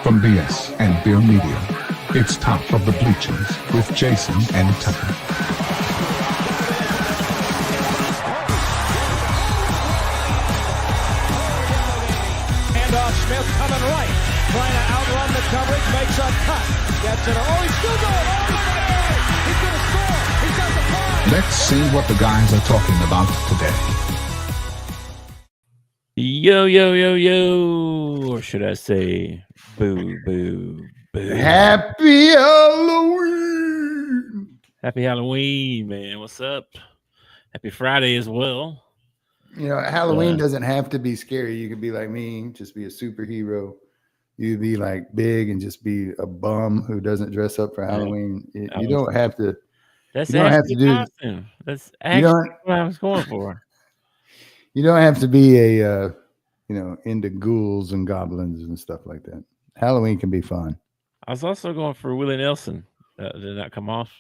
From BS and Beer Media, it's Top of the Bleachers with Jason and Tucker. Handoff, Smith coming right, trying to outrun the coverage, makes a cut, gets it. Oh, he's still going. Oh, he's going to score. He's got the five. Let's see what the guys are talking about today. Yo, yo, yo, yo, or should I say boo, boo, boo. Happy Halloween. Happy Halloween, man. What's up? Happy Friday as well. You know, Halloween doesn't have to be scary. You could be like me, just be a superhero. You could be like big and just be a bum who doesn't dress up for Halloween. You don't have to. That's you don't have to do. costume. That's actually what I was going for. You don't have to be a, into ghouls and goblins and stuff like that. Halloween can be fun. I was also going for Willie Nelson. Did that come off?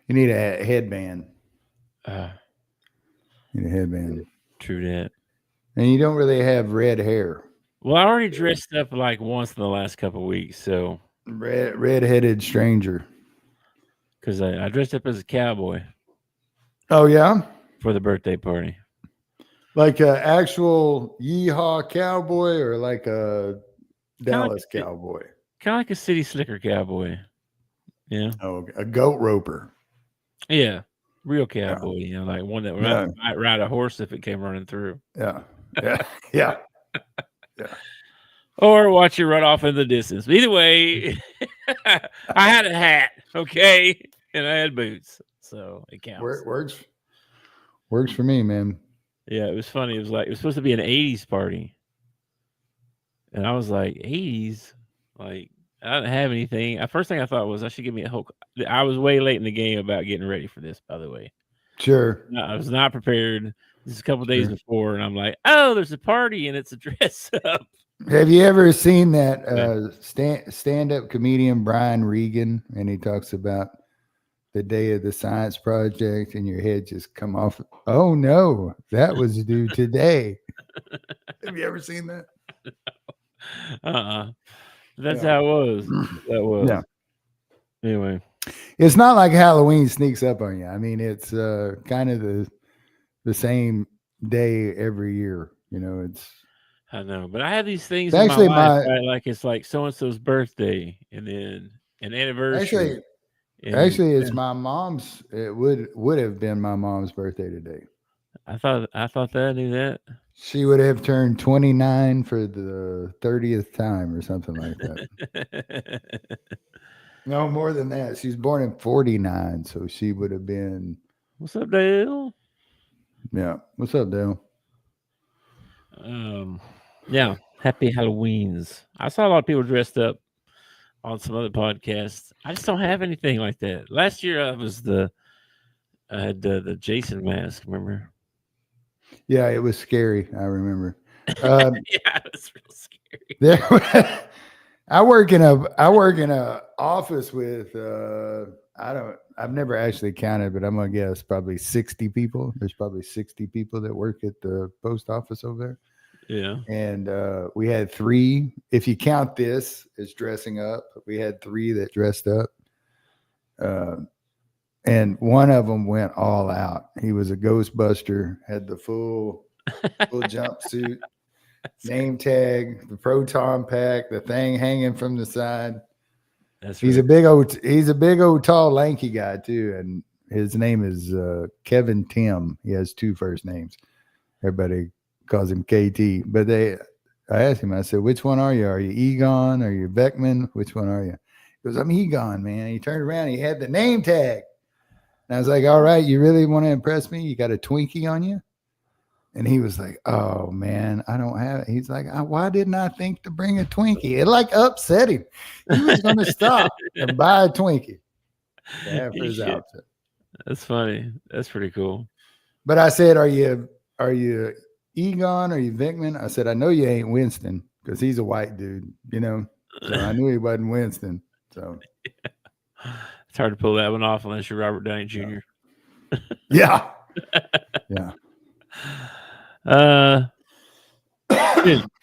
You need a headband. You need a headband. True that. And you don't really have red hair. Well, I already dressed up like once in the last couple of weeks, so Red-headed stranger. Because I dressed up as a cowboy. Oh yeah, for the birthday party. Like an actual yeehaw cowboy or like a Dallas cowboy? Kind of like a city slicker cowboy. Yeah. Oh, a goat roper. Yeah. Real cowboy, like one that might ride a horse if it came running through. Yeah. Yeah. Yeah. Yeah. Or watch you run off in the distance. But either way, I had a hat, okay? And I had boots. So it counts. Works for me, man. Yeah, it was funny. It was supposed to be an 80s party. And I was like, 80s? Like, I didn't have anything. First thing I thought was I should give me a whole. I was way late in the game about getting ready for this, by the way. Sure. No, I was not prepared. This is a couple days before, and I'm like, oh, there's a party, and it's a dress up. Have you ever seen that stand-up comedian Brian Regan? And he talks about the day of the science project, and your head just come off. Oh no, that was due today. Have you ever seen that? That's how it was. That was. Yeah. Anyway, it's not like Halloween sneaks up on you. I mean, it's kind of the same day every year. I know, but I have these things actually in my life, right? Like it's like so and so's birthday, and then an anniversary. Actually, it's my mom's. It would have been my mom's birthday today. I thought that I knew that. She would have turned 29 for the 30th time or something like that. No, more than that. She's born in 49, so she would have been. What's up, Dale? Yeah. What's up, Dale? Yeah. Happy Halloweens. I saw a lot of people dressed up on some other podcasts. I just don't have anything like that. Last year I had the Jason mask, remember? Yeah, it was scary. I remember. Yeah, it was real scary. I work in a office with I've never actually counted, but I'm gonna guess probably 60 people. There's probably 60 people that work at the post office over there. Yeah. And we had 3. If you count this as dressing up, we had 3 that dressed up. And one of them went all out. He was a Ghostbuster, had the full jumpsuit, name tag, the proton pack, the thing hanging from the side. He's a big old tall lanky guy too, and his name is Kevin Tim. He has 2 first names. Everybody calls him KT. But I asked him, I said, which one are you? Are you Egon? Are you Beckman? Which one are you? He goes, I'm Egon, man. He turned around, he had the name tag. And I was like, all right, you really want to impress me? You got a Twinkie on you? And he was like, oh, man, I don't have it. He's like, why didn't I think to bring a Twinkie? It like upset him. He was going to stop and buy a Twinkie for his outfit. That's funny. That's pretty cool. But I said, are you Egon? Are you Vickman? I said, I know you ain't Winston because he's a white dude, So I knew he wasn't Winston. So it's hard to pull that one off unless you're Robert Downey Jr. Yeah. Yeah.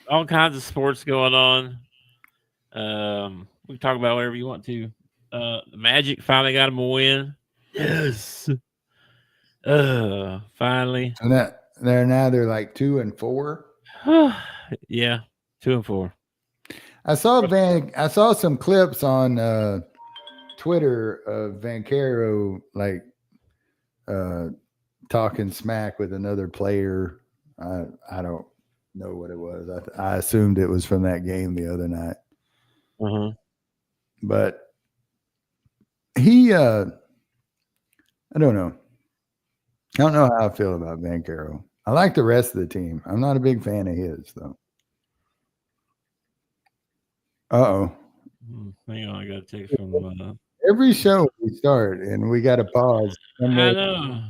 All kinds of sports going on. We can talk about whatever you want to. The Magic finally got him a win. Yes. Finally. So that they're like 2-4. Yeah, 2-4. I saw some clips on Twitter of Vancaro like talking smack with another player. I don't know what it was. I assumed it was from that game the other night. But he I don't know. I don't know how I feel about Vancaro. I like the rest of the team. I'm not a big fan of his though. Uh-oh. Hang on, I got to take it from Every show we start and we got to pause. I know.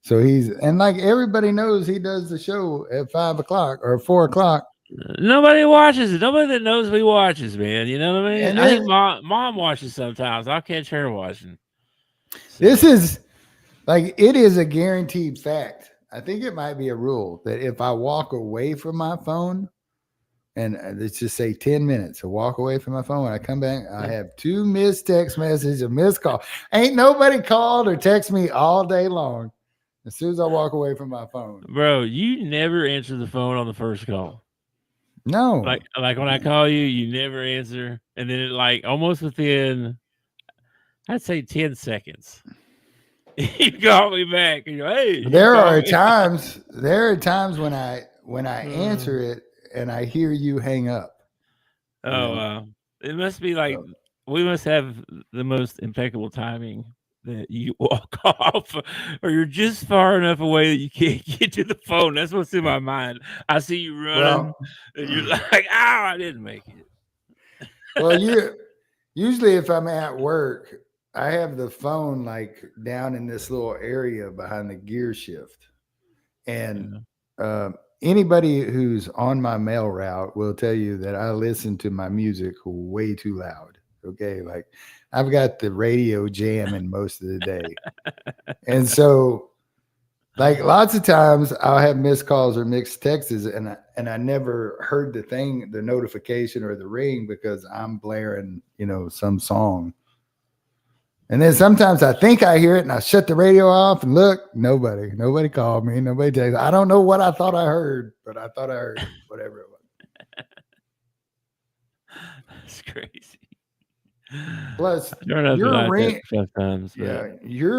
So and like everybody knows he does the show at 5 o'clock or 4 o'clock. Nobody watches it. Nobody that knows me watches, man. You know what I mean? And I think mom watches sometimes. I'll catch her watching. So. This is like, it is a guaranteed fact. I think it might be a rule that if I walk away from my phone and let's just say 10 minutes to walk away from my phone, when I come back, I have 2 missed text messages, a missed call. Ain't nobody called or text me all day long. As soon as I walk away from my phone. Bro, you never answer the phone on the first call. No. Like when I call you, you never answer. And then like almost within, I'd say 10 seconds, you call me back and you're, hey. There are times when I answer it and I hear you hang up. Oh, it must be like, we must have the most impeccable timing that you walk off or you're just far enough away that you can't get to the phone. That's what's in my mind. I see you running and you're like, ow, I didn't make it. Well, usually if I'm at work, I have the phone like down in this little area behind the gear shift. And anybody who's on my mail route will tell you that I listen to my music way too loud. Okay. Like I've got the radio jamming most of the day. And so like lots of times I'll have missed calls or mixed texts and I never heard the notification or the ring because I'm blaring, some song. And then sometimes I think I hear it and I shut the radio off and look, nobody called me. Nobody texted. I don't know what I thought I heard, but I thought I heard whatever it was. That's crazy. Plus, your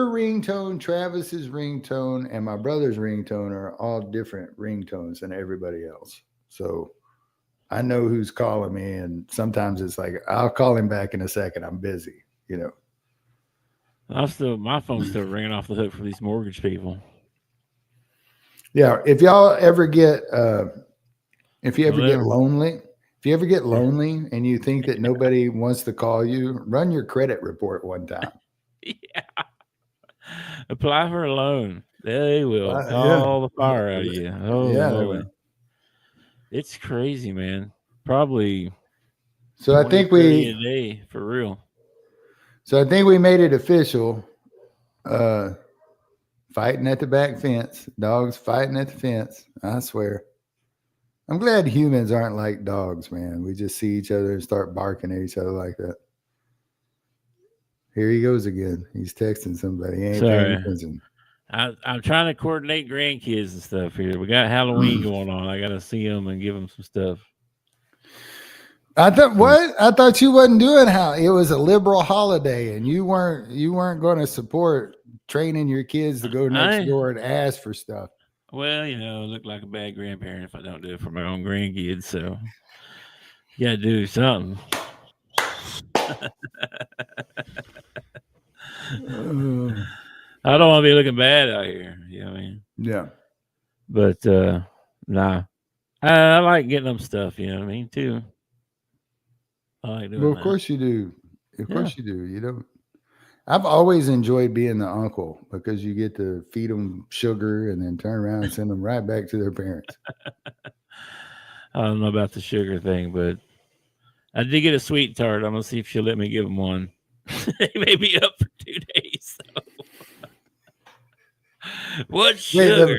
ringtone, Travis's ringtone, and my brother's ringtone are all different ringtones than everybody else. So I know who's calling me, and sometimes it's like I'll call him back in a second. I'm busy, my phone's still ringing off the hook for these mortgage people. Yeah, if y'all ever get lonely. If you ever get lonely and you think that nobody wants to call you, run your credit report one time. Yeah. Apply for a loan. They will call the fire out of you. Oh, yeah. Lord. It's crazy, man. Probably. So I think a day for real. So I think we made it official. Fighting at the back fence. Dogs fighting at the fence. I swear. I'm glad humans aren't like dogs, man. We just see each other and start barking at each other like that. Here he goes again. He's texting somebody. He ain't paying attention. I'm trying to coordinate grandkids and stuff here. We got Halloween going on. I got to see them and give them some stuff. I thought you wasn't doing it was a liberal holiday and you weren't going to support training your kids to go next door and ask for stuff. Well, I look like a bad grandparent if I don't do it for my own grandkids. So you got to do something. I don't want to be looking bad out here. You know what I mean? Yeah. But nah. I like getting them stuff, you know what I mean, too. I like doing of course you do. Of course you do. I've always enjoyed being the uncle because you get to feed them sugar and then turn around and send them right back to their parents. I don't know about the sugar thing, but I did get a sweet tart. I'm going to see if she'll let me give them one. They may be up for 2 days. So. What sugar?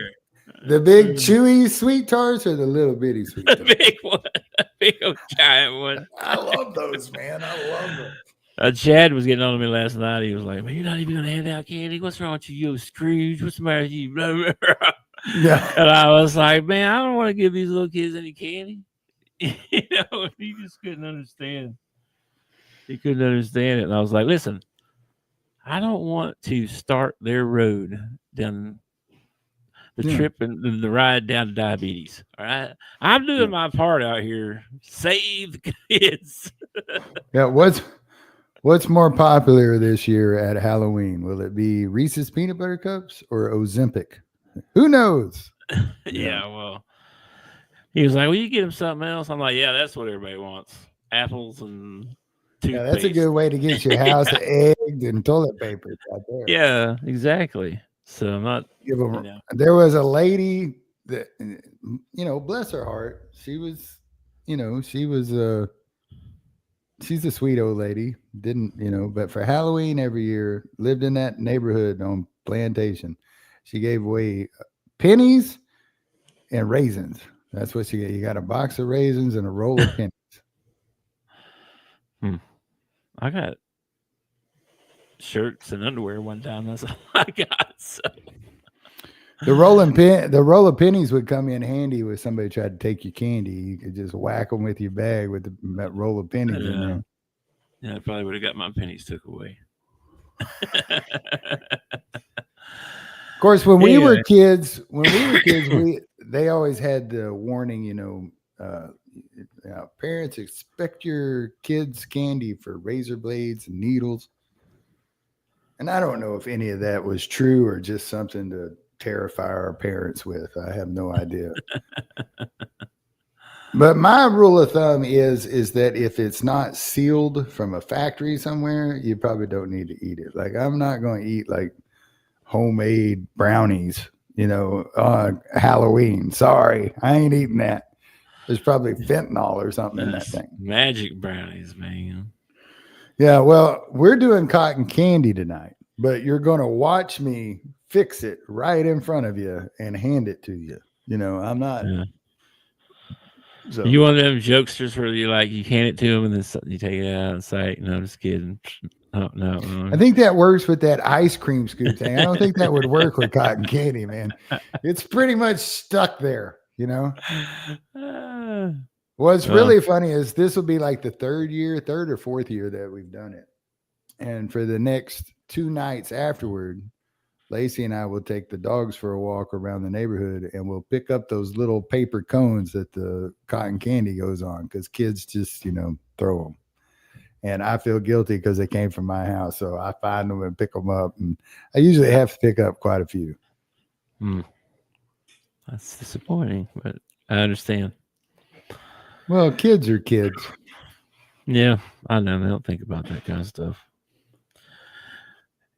The big chewy sweet tarts or the little bitty sweet tarts? The big one. Big old giant one. I love those, man. I love them. Chad was getting on to me last night. He was like, "Man, you're not even gonna hand out candy. What's wrong with you, Scrooge? What's the matter with you?" Blah, blah, blah. Yeah. And I was like, "Man, I don't want to give these little kids any candy." He just couldn't understand. He couldn't understand it, and I was like, "Listen, I don't want to start their road down the trip and the ride down to diabetes. All right, I'm doing my part out here. Save the kids." Yeah. What's more popular this year at Halloween? Will it be Reese's peanut butter cups or Ozempic? Who knows? Yeah, well, he was like, "Well, you get him something else." I'm like, "Yeah, that's what everybody wants: apples and toothpaste." Yeah, that's a good way to get your house egged and toilet paper right there. Yeah, exactly. So I'm not. Give them, There was a lady that, bless her heart. She was, she's a sweet old lady. But for Halloween every year, lived in that neighborhood on Plantation. She gave away pennies and raisins. That's what she got. You got a box of raisins and a roll of pennies. I got shirts and underwear one time. That's all I got. So. The roll of pennies would come in handy if somebody tried to take your candy. You could just whack them with your bag with that roll of pennies in there. Yeah, I probably would have got my pennies took away. Of course, when we were kids, they always had the warning, parents, expect your kids' candy for razor blades and needles. And I don't know if any of that was true or just something to terrify our parents with. I have no idea. But my rule of thumb is that if it's not sealed from a factory somewhere, you probably don't need to eat it. Like, I'm not going to eat like homemade brownies, on Halloween. Sorry, I ain't eating that. There's probably fentanyl or something in that thing. Magic brownies, man. Yeah, well, we're doing cotton candy tonight, but you're going to watch me fix it right in front of you and hand it to you. I'm not. Yeah. So you one of them jokesters where you hand it to them and then you take it out and say, "No, just kidding." Oh, no. I think that works with that ice cream scoop thing. I don't think that would work with cotton candy, man. It's pretty much stuck there, What's really funny is this will be like the third or fourth year that we've done it. And for the next 2 nights afterward, Lacey and I will take the dogs for a walk around the neighborhood and we'll pick up those little paper cones that the cotton candy goes on because kids just, throw them. And I feel guilty because they came from my house. So I find them and pick them up. And I usually have to pick up quite a few. That's disappointing, but I understand. Well, kids are kids. Yeah, I know. They don't think about that kind of stuff.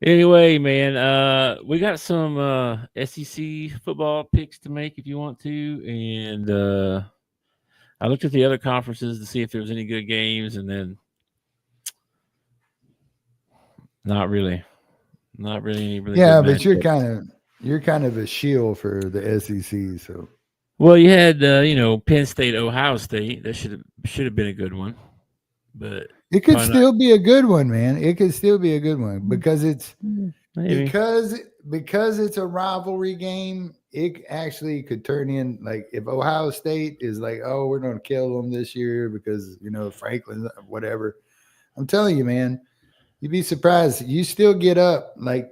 Anyway, man, we got some SEC football picks to make if you want to. And I looked at the other conferences to see if there was any good games, and then not really any really. Yeah, but you're kind of a shield for the SEC, so. Well, you had Penn State, Ohio State. That should have been a good one, but it could still be a good one, man. It could still be a good one because it's because it's a rivalry game. It actually could turn in like if Ohio State is like, oh, we're going to kill them this year because Franklin, whatever. I'm telling you, man, you'd be surprised. You still get up. Like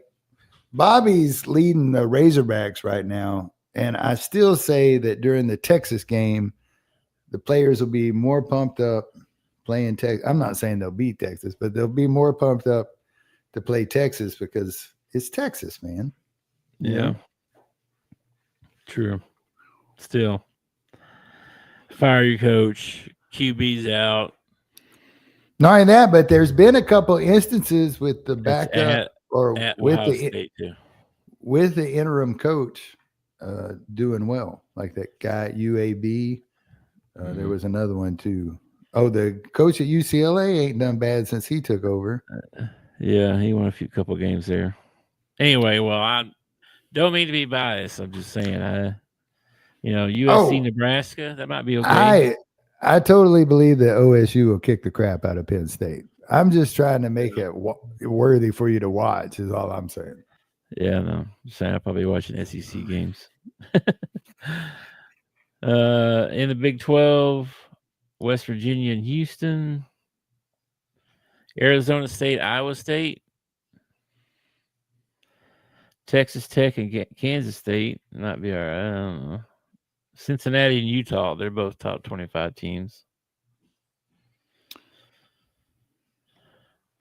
Bobby's leading the Razorbacks right now. And I still say that during the Texas game, the players will be more pumped up playing Texas. I'm not saying they'll beat Texas, but they'll be more pumped up to play Texas because it's Texas, man. Yeah. True. Still. Fire your coach. QB's out. Not only that, but there's been a couple instances with the backup with the interim coach doing well, like that guy at UAB. There was another one too. Oh, the coach at UCLA ain't done bad since he took over. Yeah, he won a couple games there. Anyway, well, I don't mean to be biased. I'm just saying, USC, Nebraska, that might be okay. I totally believe that OSU will kick the crap out of Penn State. I'm just trying to make it worthy for you to watch. Is all I'm saying. Yeah, no. I'm saying I'll probably be watching SEC games. In the Big 12, West Virginia and Houston, Arizona State, Iowa State, Texas Tech and Kansas State. Might be all right. I don't know. Cincinnati and Utah, they're both top 25 teams.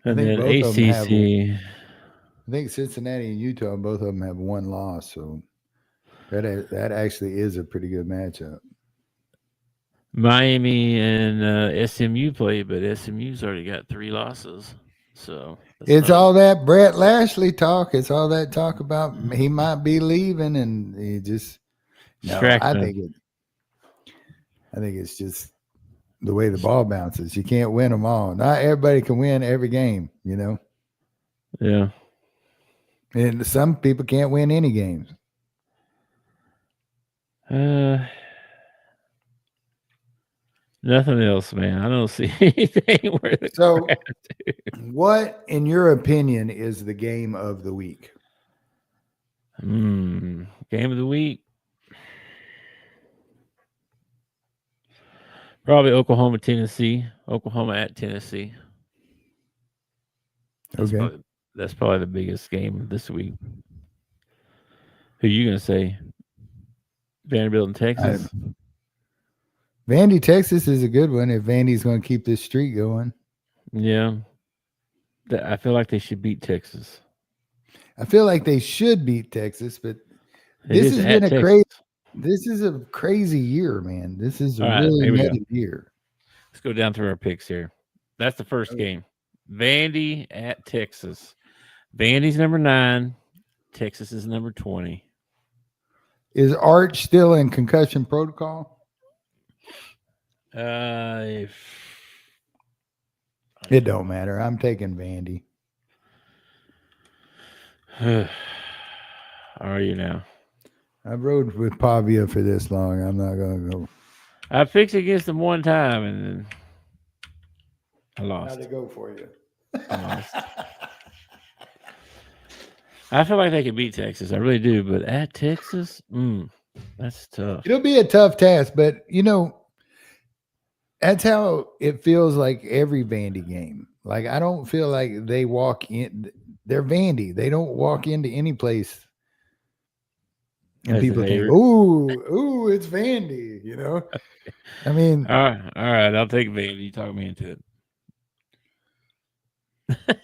And then both of them have. ACC. I think Cincinnati and Utah, both of them have one loss, so that actually is a pretty good matchup. Miami and SMU play, but SMU's already got 3 losses. So it's all that Brett Lashley talk. It's all that talk about he might be leaving, and he just I think it's just the way the ball bounces. You can't win them all. Not everybody can win every game, you know. Yeah. And some people can't win any games. Nothing else, man. I don't see anything where the So, what, in your opinion, is the game of the week? Game of the week? Probably Oklahoma, Tennessee. Oklahoma at Tennessee. That's probably the biggest game this week. Who are you going to say? Vanderbilt and Texas? Vandy, Texas is a good one if Vandy's going to keep this streak going. Yeah. I feel like they should beat Texas. I feel like they should beat Texas, but this has been this is a crazy year, man. This is a really nutty year. Let's go down through our picks here. That's the first game. Vandy at Texas. Vandy's number 9. Texas is number 20. Is Arch still in concussion protocol? It don't matter. I'm taking Vandy. How are you now? I've rode with Pavia for this long. I'm not going to go. I picked against them one time, and then I lost. How'd it go for you? I lost. I feel like they could beat Texas. I really do. But at Texas, that's tough. It'll be a tough task, but, that's how it feels like every Vandy game. Like, I don't feel like they walk in. They're Vandy. They don't walk into any place and people think, ooh, it's Vandy, I mean. All right. I'll take Vandy. You talk me into it.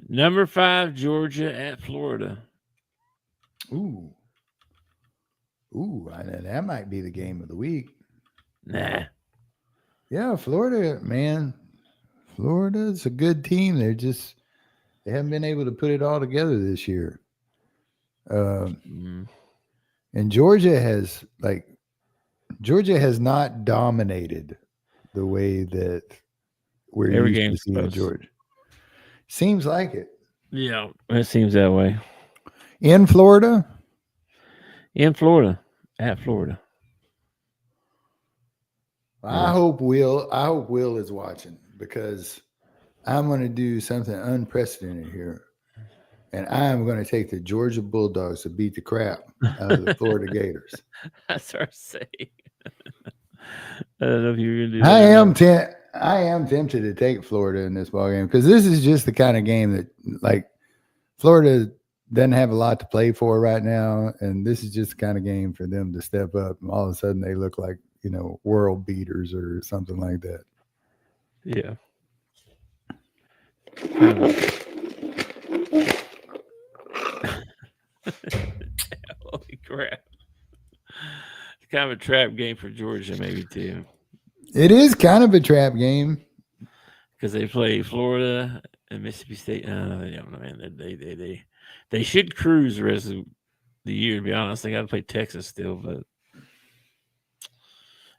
Number 5, Georgia at Florida. Ooh, that might be the game of the week. Nah. Yeah, Florida, man. Florida's a good team. They haven't been able to put it all together this year. And Georgia has not dominated the way that we're used to seeing Georgia. Seems like it. Yeah, it seems that way. In Florida? In Florida. At Florida. I hope Will is watching, because I'm going to do something unprecedented here. And I'm going to take the Georgia Bulldogs to beat the crap out of the Florida Gators. That's what I say. I don't know if you're going to do that. I am tempted to take Florida in this ball game, because this is just the kind of game that, like, Florida doesn't have a lot to play for right now, and this is just the kind of game for them to step up, and all of a sudden they look like, world beaters or something like that. Yeah. Holy crap. It's kind of a trap game for Georgia, maybe, too. It is kind of a trap game. Because they play Florida and Mississippi State. They should cruise the rest of the year, to be honest. They got to play Texas still, but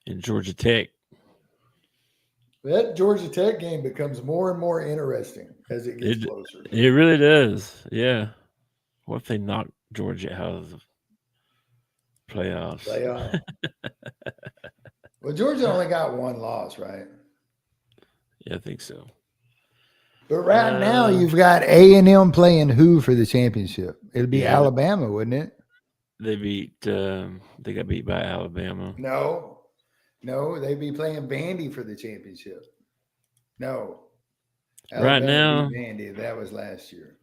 in Georgia Tech. That Georgia Tech game becomes more and more interesting as it gets closer. It really does. Yeah. What if they knock Georgia out of the playoffs? Well, Georgia only got one loss, right? Yeah, I think so. But right now, you've got A&M playing who for the championship? It'd be Alabama, wouldn't it? They got beat by Alabama. No, they'd be playing Vandy for the championship. No. Alabama Right now, beat Vandy. That was last year.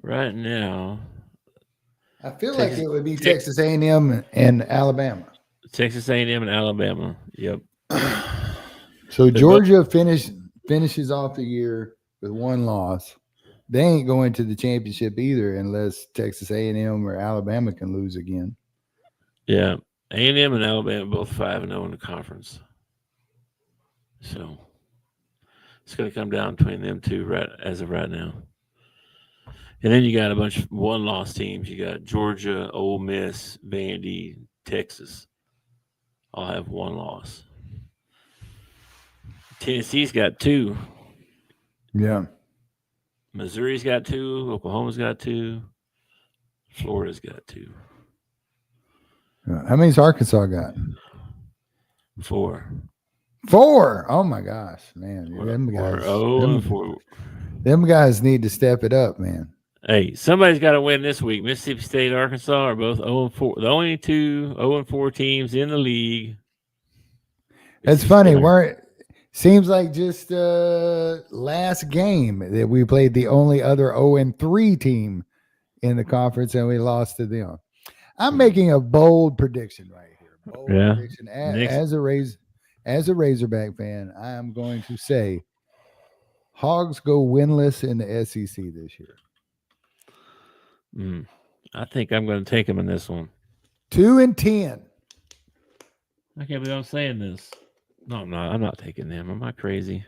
Right now, I feel like it would be Texas A&M and Alabama. Texas A&M and Alabama. Yep. So Georgia finishes off the year with one loss. They ain't going to the championship either unless Texas A&M or Alabama can lose again. Yeah, A&M and Alabama both 5-0 in the conference. So it's going to come down between them two as of right now. And then you got a bunch of one-loss teams. You got Georgia, Ole Miss, Vandy, Texas. All have one loss. Tennessee's got 2. Yeah. Missouri's got 2. Oklahoma's got 2. Florida's got 2. How many's Arkansas got? 4. 4. Oh my gosh, man! Them guys need to step it up, man. Hey, somebody's got to win this week. Mississippi State, Arkansas are both 0-4. The only 2 0-4 teams in the league. It's funny. Seems like just last game that we played the only other 0-3 team in the conference, and we lost to them. I'm making a bold prediction right here. Prediction. As a Razorback fan, I am going to say Hogs go winless in the SEC this year. I think I'm going to take them in this one. 2-10. I can't believe I'm saying this. No, I'm not. I'm not taking them. Am I crazy?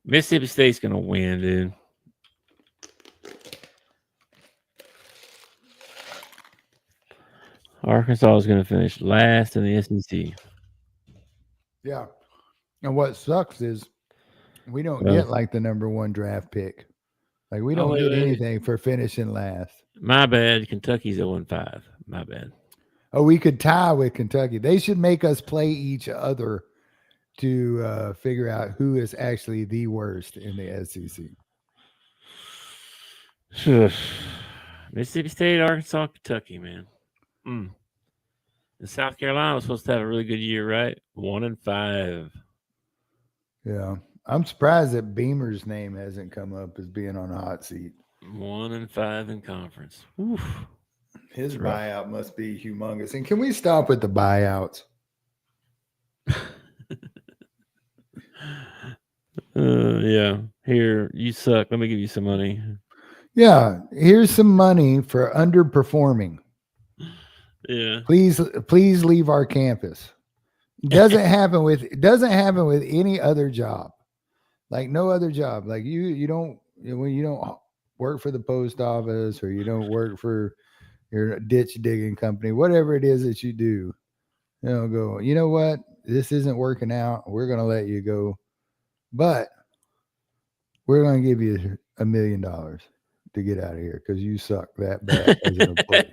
Mississippi State's going to win, dude. Arkansas is going to finish last in the SEC. Yeah. And what sucks is we don't get like the number 1 draft pick. Like we don't get anything for finishing last. My bad. Kentucky's 0-5. My bad. Oh, we could tie with Kentucky. They should make us play each other to figure out who is actually the worst in the SEC. Mississippi State, Arkansas, Kentucky, man. And South Carolina was supposed to have a really good year, right? 1-5. Yeah. I'm surprised that Beamer's name hasn't come up as being on a hot seat. 1-5 in conference. Oof. His buyout must be humongous. And can we stop with the buyouts? Yeah. Here, you suck. Let me give you some money. Yeah. Here's some money for underperforming. Yeah. Please leave our campus. Doesn't happen with any other job. Like no other job. Like you don't when you don't work for the post office or you don't work for your ditch digging company, whatever it is that you do, go, you know what? This isn't working out. We're going to let you go. But we're going to give you $1 million to get out of here because you suck that bad as an employee.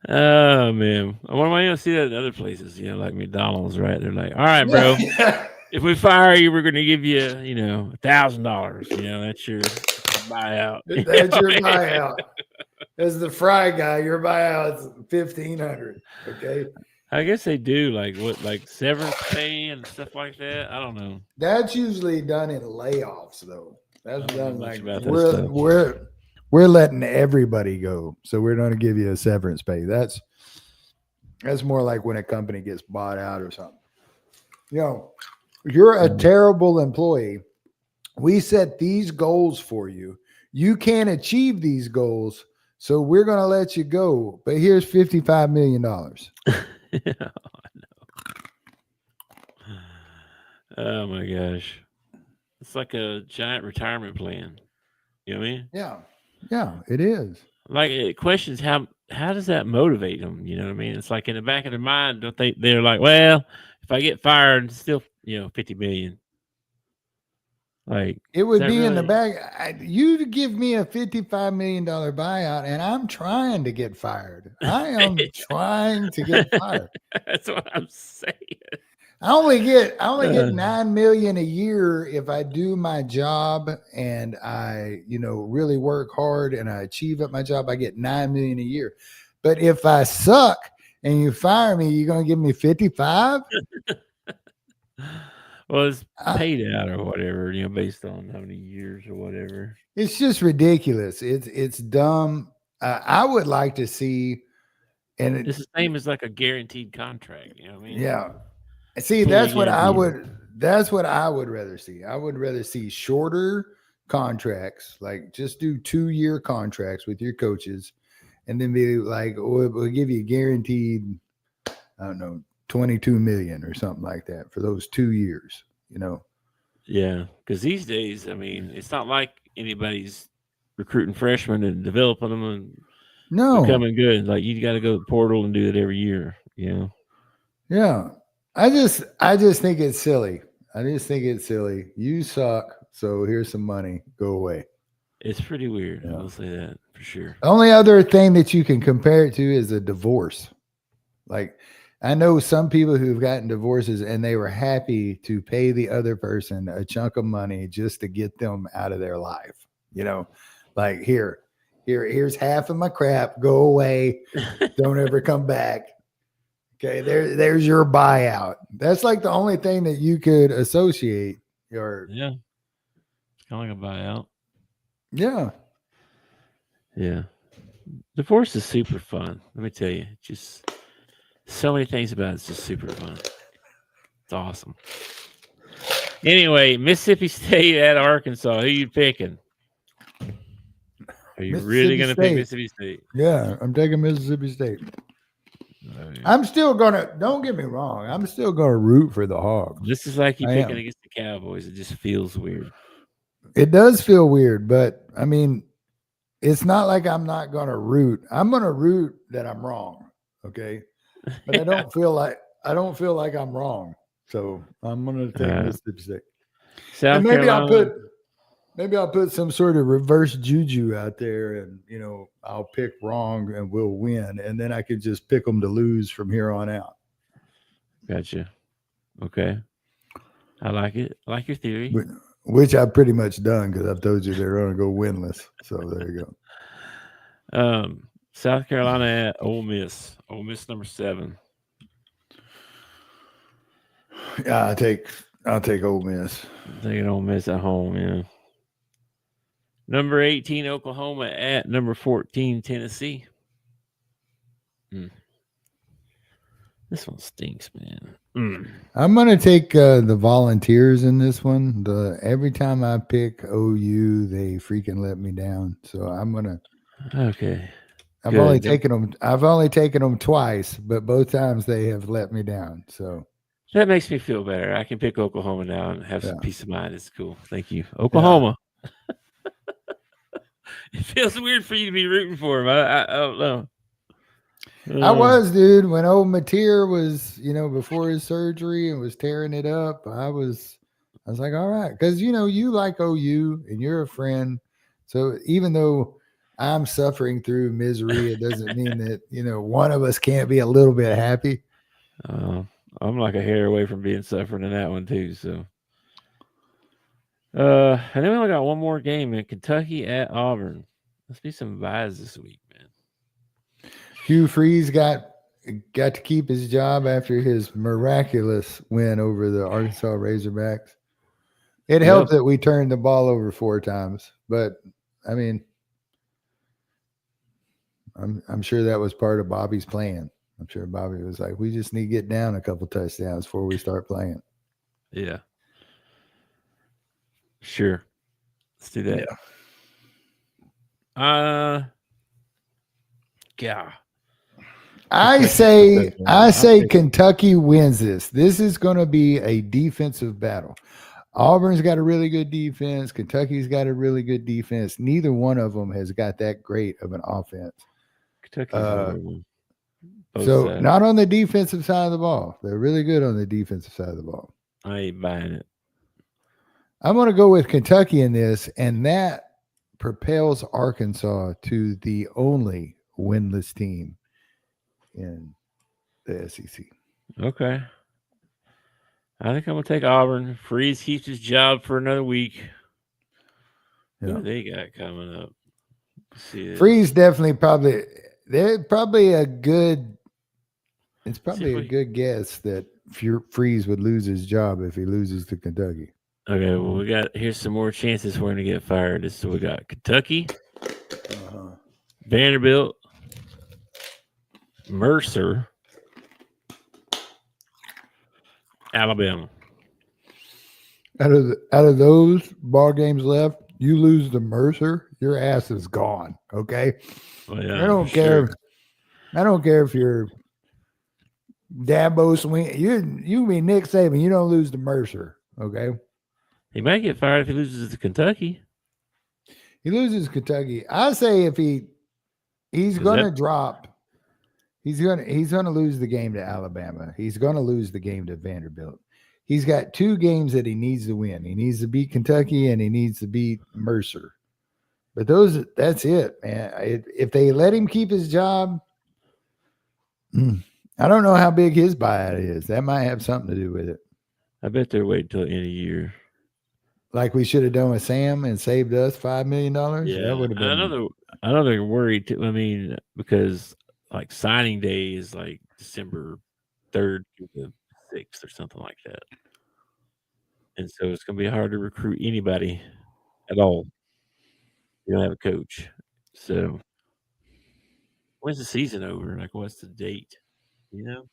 Oh, man. What am I going to see that in other places? Like McDonald's, right? They're like, all right, bro. If we fire you, we're going to give you, $1,000. That's your buyout. That's your buyout. As the fry guy, your buyout's $1,500. Okay. I guess they do like severance pay and stuff like that. I don't know. That's usually done in layoffs, though. That's done like we're letting everybody go, so we're going to give you a severance pay. That's more like when a company gets bought out or something. You're a terrible employee. We set these goals for you. You can't achieve these goals, so we're going to let you go. But here's $55 million. Oh my gosh. It's like a giant retirement plan. You know what I mean? Yeah, it is. Like it questions how does that motivate them? You know what I mean? It's like in the back of their mind, they're like, well, if I get fired, it's still, $50 million. Like It would be really, in the bag. You give me a $55 million buyout, and I'm trying to get fired. I am trying to get fired. That's what I'm saying. I only get $9 million a year if I do my job and I, really work hard and I achieve at my job. I get $9 million a year. But if I suck and you fire me, you're gonna give me 55? Well, it's paid out or whatever, based on how many years or whatever. It's just ridiculous. It's dumb. I would like to see, and it's the same as like a guaranteed contract. You know what I mean? Yeah. See, that's what I would rather see. I would rather see shorter contracts, like just do 2-year contracts with your coaches, and then be like, we'll give you guaranteed, I don't know, 22 million or something like that for those 2 years, Yeah, because these days, I mean, it's not like anybody's recruiting freshmen and developing them and becoming good. Like you got to go to the portal and do it every year. Yeah. I just think it's silly. You suck, so here's some money. Go away. It's pretty weird. Yeah. I'll say that for sure. The only other thing that you can compare it to is a divorce. Like, I know some people who've gotten divorces and they were happy to pay the other person a chunk of money just to get them out of their life. Like here's half of my crap. Go away. Don't ever come back. Okay, there's your buyout. That's like the only thing that you could associate your. Yeah, it's kind of like a buyout. Yeah. Yeah. Divorce is super fun. Let me tell you, just so many things about it. It's just super fun. It's awesome. Anyway, Mississippi State at Arkansas. Who you picking? Are you really going to pick Mississippi State? Yeah, I'm taking Mississippi State. I'm still gonna. Don't get me wrong. I'm still gonna root for the Hogs. This is like you picking against the Cowboys. It just feels weird. It does feel weird, but I mean, it's not like I'm not gonna root. I'm gonna root that I'm wrong. Okay, but I don't feel like I'm wrong. So I'm gonna take Mississippi State. South Carolina. Maybe I'll put some sort of reverse juju out there, and I'll pick wrong and we'll win, and then I could just pick them to lose from here on out. Gotcha. Okay, I like it. I like your theory. Which I've pretty much done because I've told you they're going to go winless. So there you go. South Carolina at Ole Miss. Ole Miss number 7. Yeah, I'll take Ole Miss. I'm taking Ole Miss at home. Yeah. Number 18, Oklahoma at number 14, Tennessee. This one stinks, man. I'm going to take the Volunteers in this one. Every time I pick OU, they freaking let me down. So I'm going to. Okay. I've only taken them twice, but both times they have let me down. So that makes me feel better. I can pick Oklahoma now and have some peace of mind. It's cool. Thank you. Oklahoma. Yeah. It feels weird for you to be rooting for him. I don't know. I was, dude, when old Mateer was, before his surgery and was tearing it up. I was like, all right, because you like OU and you're a friend. So even though I'm suffering through misery, it doesn't mean that one of us can't be a little bit happy. I'm like a hair away from being suffering in that one too. So. And then we only got one more game in Kentucky at Auburn. Let's be some buys this week, man. Hugh Freeze got to keep his job after his miraculous win over the Arkansas Razorbacks. It helped that we turned the ball over 4 times, but I mean, I'm sure that was part of Bobby's plan. I'm sure Bobby was like, we just need to get down a couple touchdowns before we start playing. Yeah. Sure. Let's do that. Yeah. I say Kentucky wins this. This is going to be a defensive battle. Auburn's got a really good defense. Kentucky's got a really good defense. Neither one of them has got that great of an offense. Kentucky's so not on the defensive side of the ball. They're really good on the defensive side of the ball. I ain't buying it. I'm going to go with Kentucky in this, and that propels Arkansas to the only winless team in the SEC. Okay. I think I'm going to take Auburn. Freeze keeps his job for another week. Yeah. Who they got coming up? Let's see this. Freeze definitely probably – they're probably a good – it's probably a good guess that Freeze would lose his job if he loses to Kentucky. Okay, well, here's some more chances for him to get fired. So we got Kentucky, Vanderbilt, Mercer, Alabama. Out of those ball games left, you lose to Mercer, your ass is gone. Okay, Well, yeah, I don't care. sure. I don't care if you're Dabo Swing. You can be Nick Saban. You don't lose to Mercer. Okay. He might get fired if he loses to Kentucky. He loses Kentucky. I say if he's going to drop. He's going to lose the game to Alabama. He's going to lose the game to Vanderbilt. He's got 2 games that he needs to win. He needs to beat Kentucky and he needs to beat Mercer. But that's it, man. If they let him keep his job, I don't know how big his buyout is. That might have something to do with it. I bet they're waiting until the end of the year. Like we should have done with Sam and saved us $5 million. Yeah, that would have been. I know they're worried too. I mean, because like signing day is like December 3rd to the 6th or something like that, and so it's going to be hard to recruit anybody at all. You don't have a coach, so when's the season over? Like, what's the date? You know,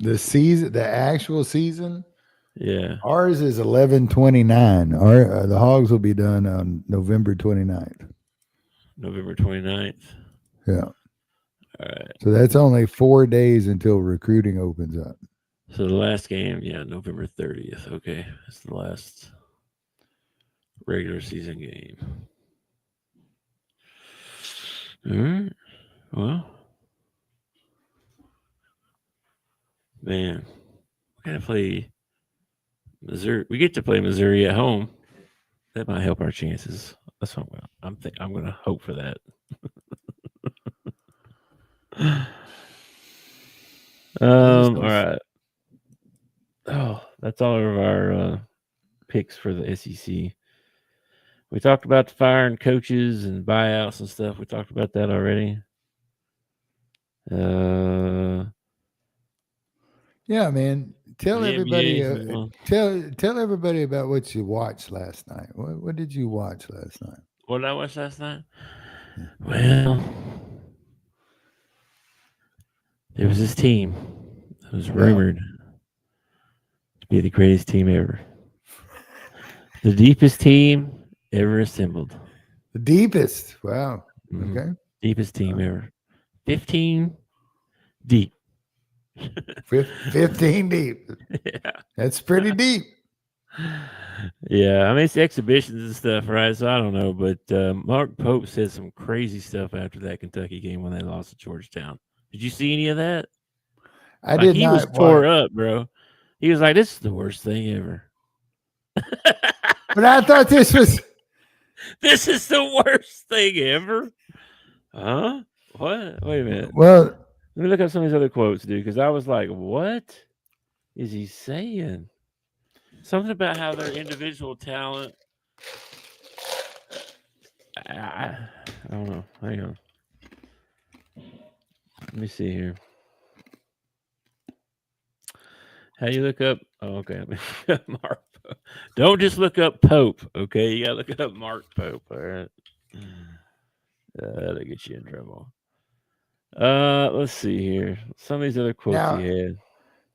The actual season. Yeah. Ours is 11/29. The Hogs will be done on November 29th. November 29th. Yeah. All right. So that's only 4 days until recruiting opens up. So the last game, November 30th. Okay. That's the last regular season game. All right. Well, man, we got to play Missouri. We get to play Missouri at home. That might help our chances. That's what I'm going to hope for that. All right. Oh, that's all of our picks for the SEC. We talked about the firing coaches and buyouts and stuff. We talked about that already. Yeah, man. Tell everybody. Tell everybody about what you watched last night. What did you watch last night? What did I watch last night? Well, there was this team that was rumored to be the greatest team ever. The deepest team ever assembled. The deepest. Wow. Mm-hmm. Okay. Deepest team ever. 15 deep. 15 deep. Yeah. That's pretty deep. Yeah, I mean, it's exhibitions and stuff, right? So I don't know, but Mark Pope said some crazy stuff after that Kentucky game when they lost to Georgetown. Did you see any of that? I did not. He was tore up, bro. He was like, "This is the worst thing ever." But I thought this was. This is the worst thing ever. Huh? What? Wait a minute. Well, let me look up some of these other quotes, dude, because I was like, "What is he saying?" Something about how their individual talent. I don't know. Hang on. Let me see here. How do you look up? Oh, okay. Mark Pope. Don't just look up Pope, okay? You got to look up Mark Pope, all right? That'll get you in trouble. Let's see here. Some of these other quotes he had.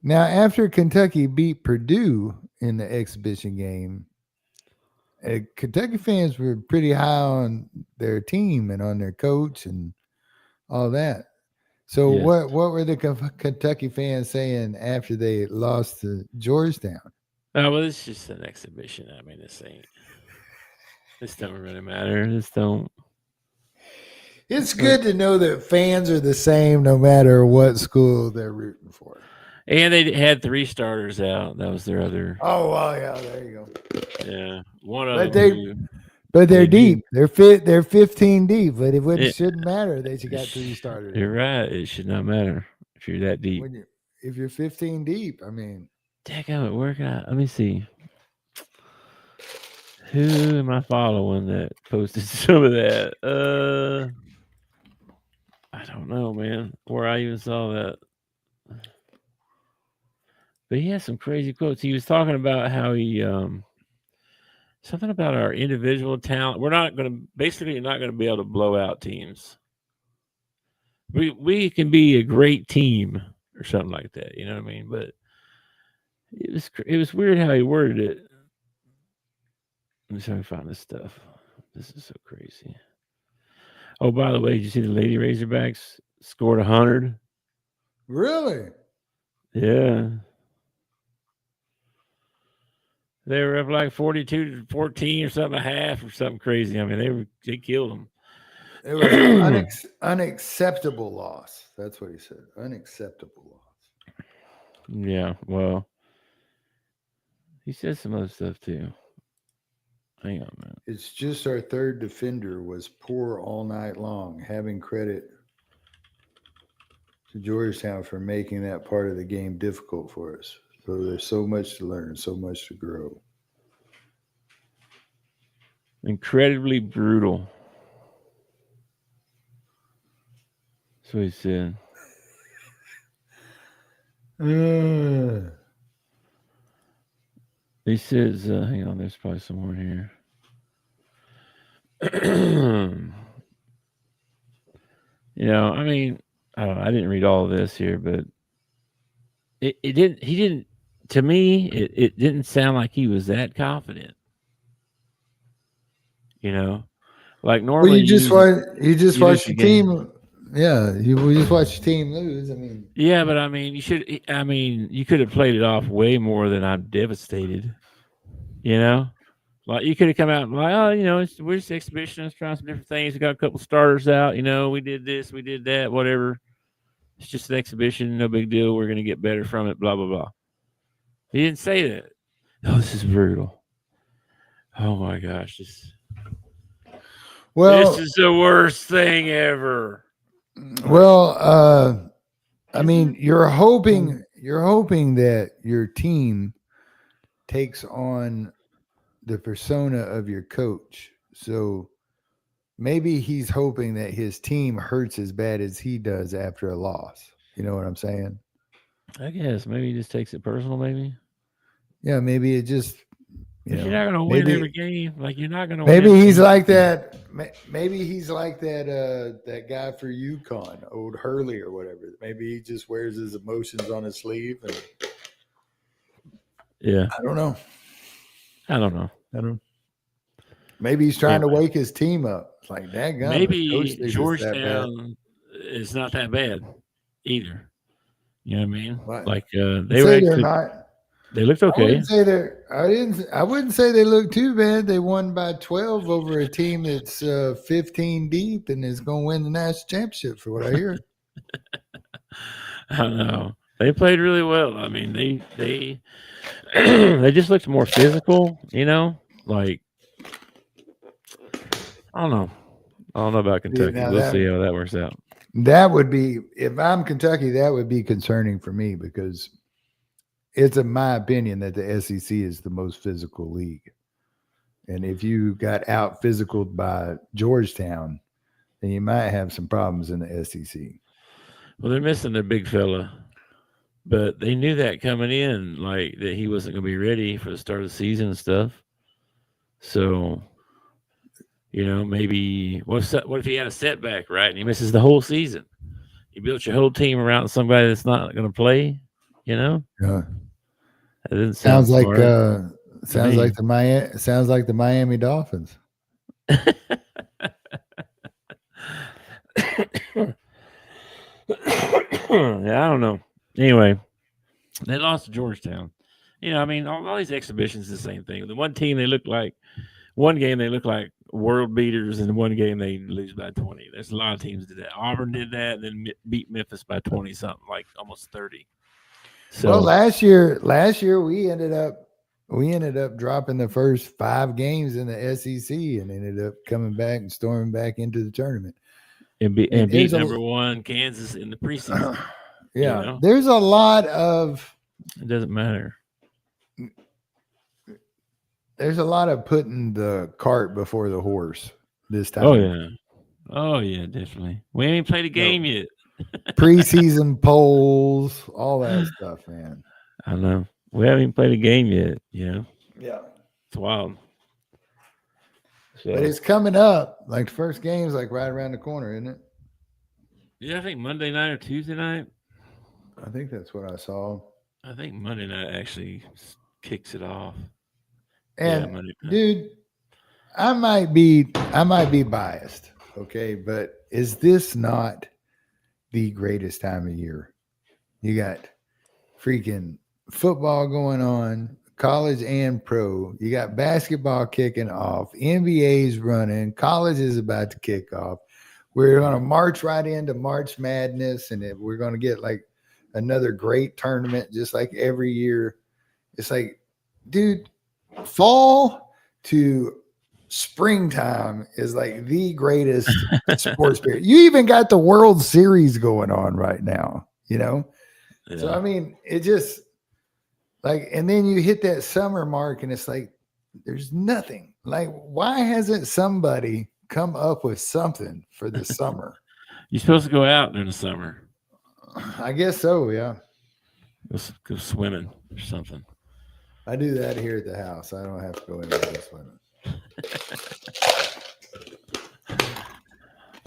Now, after Kentucky beat Purdue in the exhibition game, Kentucky fans were pretty high on their team and on their coach and all that. So what were the Kentucky fans saying after they lost to Georgetown? Oh, well, it's just an exhibition. I mean, this don't really matter. It's good to know that fans are the same no matter what school they're rooting for. And they had 3 starters out. That was their other. Oh, well, yeah, there you go. Yeah, one of But them. they're they deep. need- They're 15 deep, but It- shouldn't matter that you got 3 starters. You're right. It should not matter if you're that deep. If you're 15 deep, I mean, Dadgummit, where can I? Let me see. Who am I following that posted some of that? I don't know, man. Where I even saw that. But he has some crazy quotes. He was talking about how he something about our individual talent. We're not basically not gonna be able to blow out teams. We can be a great team or something like that. You know what I mean? But it was weird how he worded it. Let me see if I can find this stuff. This is so crazy. Oh, by the way, did you see the Lady Razorbacks scored 100? really? Yeah. They were up like 42-14 or something, a half or something crazy. I mean, they killed them. It was an unacceptable loss. That's what he said. Unacceptable loss. Yeah, well, he said some other stuff too. Hang on, man. It's just our third defender was poor all night long, having credit to Georgetown for making that part of the game difficult for us. So there's so much to learn, so much to grow. Incredibly brutal. That's what he said. He says, hang on, there's probably some more in here. You know, I mean, I don't know, I didn't read all of this here, but he didn't, to me, it didn't sound like he was that confident. You know, like normally Well, you just watch the your team. Yeah, you just watch your team lose. I mean, yeah, but I mean, you could have played it off way more than I'm devastated. You know, like you could have come out and like, oh, you know, we're just exhibitionists trying some different things. We got a couple starters out. You know, we did this, we did that, whatever. It's just an exhibition, no big deal. We're gonna get better from it. Blah blah blah. He didn't say that. Oh, this is brutal. Oh my gosh, this is the worst thing ever. Well, I mean, you're hoping that your team takes on the persona of your coach. So maybe he's hoping that his team hurts as bad as he does after a loss. You know what I'm saying? I guess maybe he just takes it personal. Maybe. Yeah, maybe it just. You're not going to win every game. Like you're not going to. Maybe he's like that. Maybe he's like that. That guy for UConn, old Hurley or whatever. Maybe he just wears his emotions on his sleeve. And, yeah, I don't know. Maybe he's trying to wake his team up. It's like that guy. Maybe Georgetown is not that bad either. You know what I mean? Right. Like they were actually not. They looked okay. I wouldn't say they looked too bad. They won by 12 over a team that's 15 deep and is going to win the national championship, for what I hear. I don't know. They played really well. I mean, they they just looked more physical. You know, like I don't know about Kentucky. We'll see how that works out. That would be, if I'm Kentucky, that would be concerning for me because it's in my opinion that the SEC is the most physical league. And if you got out physicaled by Georgetown, then you might have some problems in the SEC. Well, they're missing their big fella, but they knew that coming in, like that he wasn't going to be ready for the start of the season and stuff. So, you know, maybe what if he had a setback, right? And he misses the whole season? You built your whole team around somebody that's not going to play, you know? Yeah. That didn't sound like the Miami Dolphins. Yeah, I don't know. Anyway, they lost to Georgetown. You know, I mean, all these exhibitions the same thing. The one team one game they look like world beaters, and one game they lose by 20. There's a lot of teams that did that. Auburn did that, and then beat Memphis by 20 something, like almost 30. So Well, last year we ended up dropping the first 5 games in the SEC and ended up coming back and storming back into the tournament. and I mean, beat number 1 Kansas in the preseason. yeah, You know? there's a lot of It doesn't matter. there's a lot of putting the cart before the horse this time. Oh yeah, definitely. We ain't played a game yet. Preseason polls, all that stuff, man. I know. We haven't even played a game yet. Yeah. It's wild. So, But it's coming up. Like the first game's like right around the corner, isn't it? yeah, I think Monday night or Tuesday night. I think that's what I saw. I think Monday night actually kicks it off. And Monday night. dude, I might be biased, okay, but is this not the greatest time of year? You got freaking football going on, college and pro. You got basketball kicking off, NBA's running, college is about to kick off. We're going to march right into March Madness, and we're going to get like another great tournament just like every year. It's like, dude, fall to springtime is like the greatest sports period. You even got the World Series going on right now, you know? Yeah. So, I mean, it just like, and then you hit that summer mark and it's like, there's nothing. Like, why hasn't somebody come up with something for the summer? You're supposed to go out during the summer. I guess so, yeah. Go swimming or something. I do that here at the house. I don't have to go into the swimming.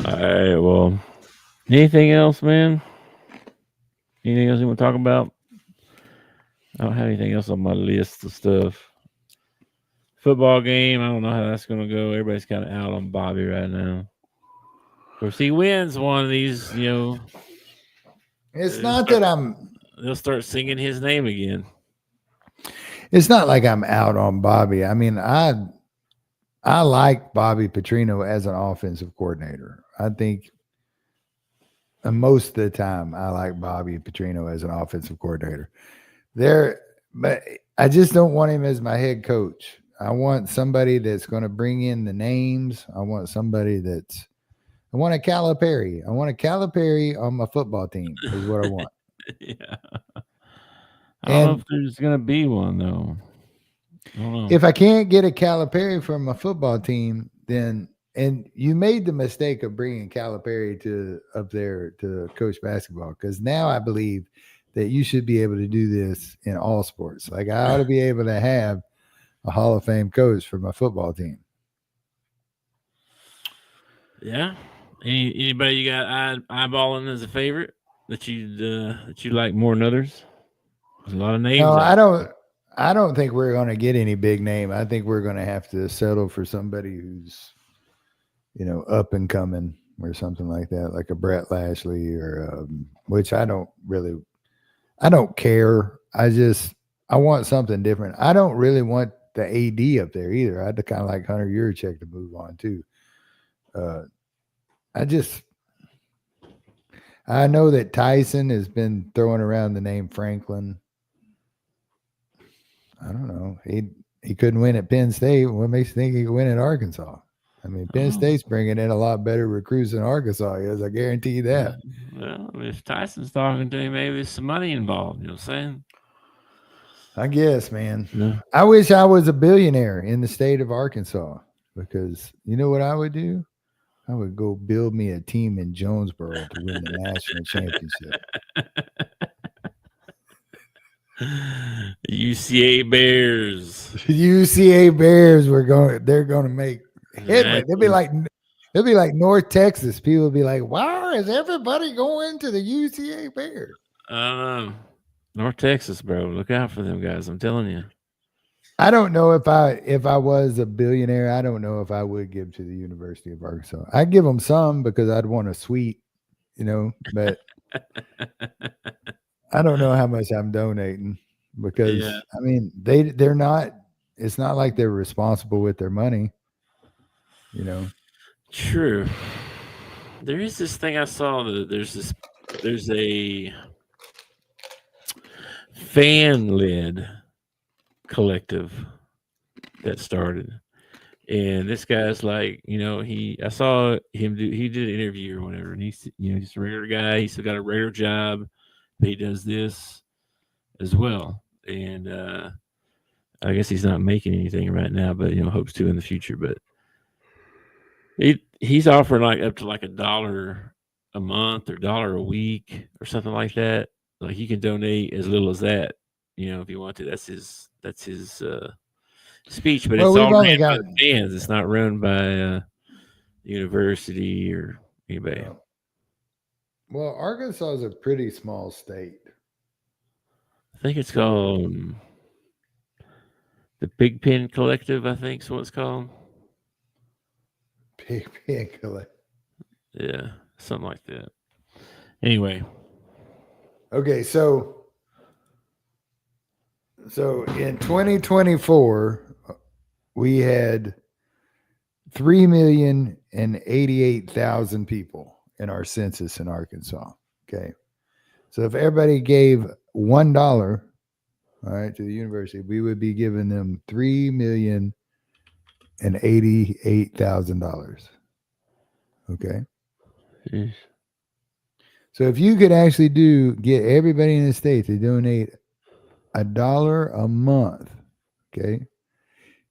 All right. Well, anything else, man? Anything else you want to talk about? I don't have anything else on my list of stuff. Football game. I don't know how that's going to go. Everybody's kind of out on Bobby right now. Of course, he wins one of these, you know. It's not that they'll start singing his name again. It's not like I'm out on Bobby. I mean, I like Bobby Petrino as an offensive coordinator. I think most of the time I like Bobby Petrino as an offensive coordinator. But I just don't want him as my head coach. I want somebody that's going to bring in the names. I want a Calipari. I want a Calipari on my football team is what I want. Yeah. I don't know if there's going to be one, though. I don't know. If I can't get a Calipari from my football team, then and you made the mistake of bringing Calipari up there to coach basketball, because now I believe that you should be able to do this in all sports. Like I ought to be able to have a Hall of Fame coach for my football team. Yeah. Anybody you got eyeballing as a favorite that you like more than others? There's a lot of names. No, I don't think we're going to get any big name. I think we're going to have to settle for somebody who's, up and coming or something like that, like a Brett Lashley or which I don't care. I want something different. I don't really want the AD up there either. I'd kind of like Hunter Yurachek to move on too. I know that Tyson has been throwing around the name Franklin. I don't know. He couldn't win at Penn State. What makes you think he could win at Arkansas? I mean, Penn State's bringing in a lot better recruits than Arkansas is. I guarantee you that. Well, if Tyson's talking to him, maybe there's some money involved. You know what I'm saying? I guess, man. Yeah. I wish I was a billionaire in the state of Arkansas, because you know what I would do? I would go build me a team in Jonesboro to win the national championship. UCA Bears. UCA Bears they're going to make headway. They'll be like North Texas. People will be like, "Why is everybody going to the UCA Bears?" North Texas, bro. Look out for them guys. I'm telling you. I don't know if I was a billionaire, I don't know if I would give to the University of Arkansas. I'd give them some because I'd want a suite, but I don't know how much I'm donating, because I mean, they're not, it's not like they're responsible with their money, True. There is this thing I saw that there's a fan-led collective that started. And this guy's like, I saw him he did an interview or whatever, and he's a regular guy. He's still got a regular job, but he does this as well. And I guess he's not making anything right now, but hopes to in the future. But he's offering like up to like $1 a month or $1 a week or something like that. Like you can donate as little as that, if you want to. That's his speech, but it's all ran by the fans. It's not run by university or anybody. Yeah. Well, Arkansas is a pretty small state. I think it's called the Big Pen Collective. I think is what it's called. Big Pen Collective. Yeah, something like that. Anyway. Okay, so in 2024, we had 3,088,000 people in our census in Arkansas. Okay. So if everybody gave $1, all right, to the university, we would be giving them $3,088,000. Okay. Jeez. So if you could actually get everybody in the state to donate $1 a month, okay,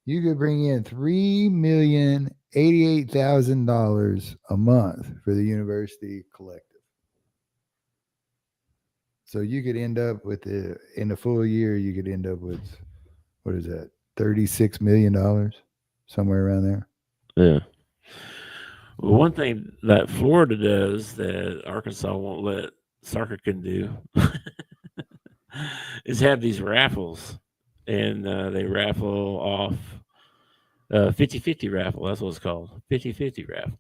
you could bring in $3,088,000 a month for the university collective. So you could end up with in a full year, you could end up with, what is that, $36 million, somewhere around there. Yeah. Well, one thing that Florida does that Arkansas won't let Sarkisian do is have these raffles, and they raffle off 50-50 raffle. That's what it's called, 50-50 raffle.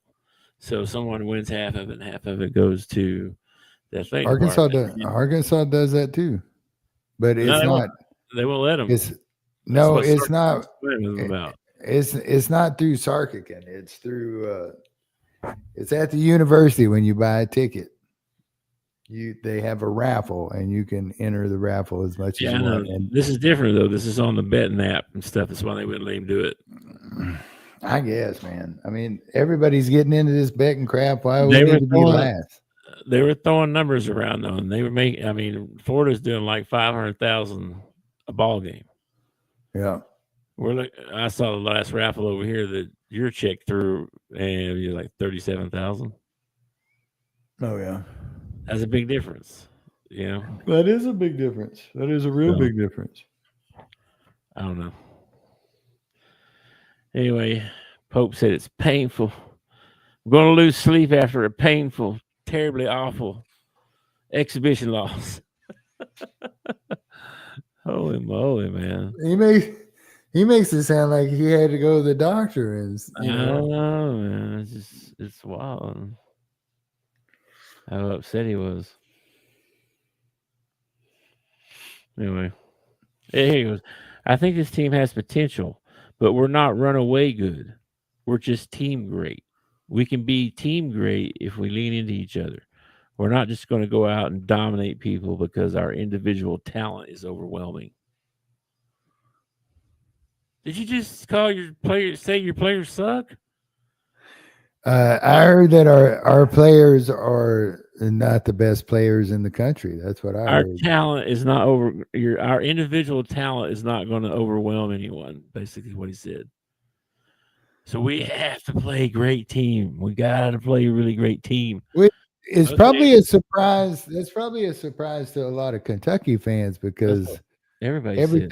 So someone wins half of it, and half of it goes to that thing. Arkansas does that too, but it's not. They won't let them. It's not. It's not through Sarkisian. It's through. It's at the university when you buy a ticket. They have a raffle, and you can enter the raffle as much as you want. And this is different though. This is on the betting app and stuff. That's why they wouldn't let him do it. I guess, man. I mean, everybody's getting into this betting crap. Why would they be last? They were throwing numbers around though, and they were making. I mean, Florida's doing like 500,000 a ball game. Yeah. I saw the last raffle over here that your check through, and you're like 37,000. Oh yeah, that's a big difference. That is a big difference. That is a real big difference. I don't know. Anyway, Pope said it's painful. I'm going to lose sleep after a painful, terribly awful exhibition loss. Holy moly, man! He makes it sound like he had to go to the doctor, and I don't know, man. It's wild how upset he was. Anyway, here he goes. I think this team has potential, but we're not runaway good. We're just team great. We can be team great if we lean into each other. We're not just going to go out and dominate people because our individual talent is overwhelming. Did you just call your players, say your players suck? I heard that our players are not the best players in the country. That's what I heard. Our talent is not our individual talent is not going to overwhelm anyone, basically what he said. So we have to play a great team. We got to play a really great team. It's probably a surprise. That's probably a surprise to a lot of Kentucky fans because every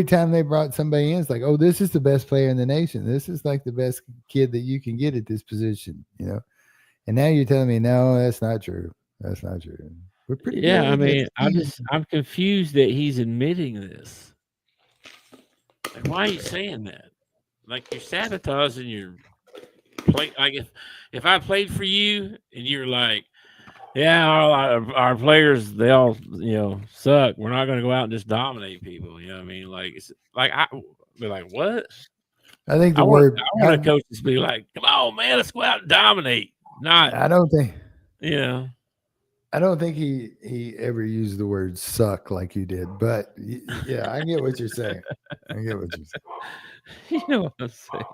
time they brought somebody in, it's like, oh, this is the best player in the nation. This is like the best kid that you can get at this position, And now you're telling me, no, that's not true. That's not true. We're pretty good. I mean, I'm confused that he's admitting this. Like, why are you saying that? Like, you're sabotaging your play. Like, if I played for you and you're like, yeah, our players, they all, suck. We're not going to go out and just dominate people. You know what I mean? Like, it's like, I'd be like, what? I think I want a coach to be like, come on, man, let's go out and dominate. I don't think. Yeah. I don't think he ever used the word suck like you did, but yeah, I get what you're saying. I get what you're saying. You know what I'm saying?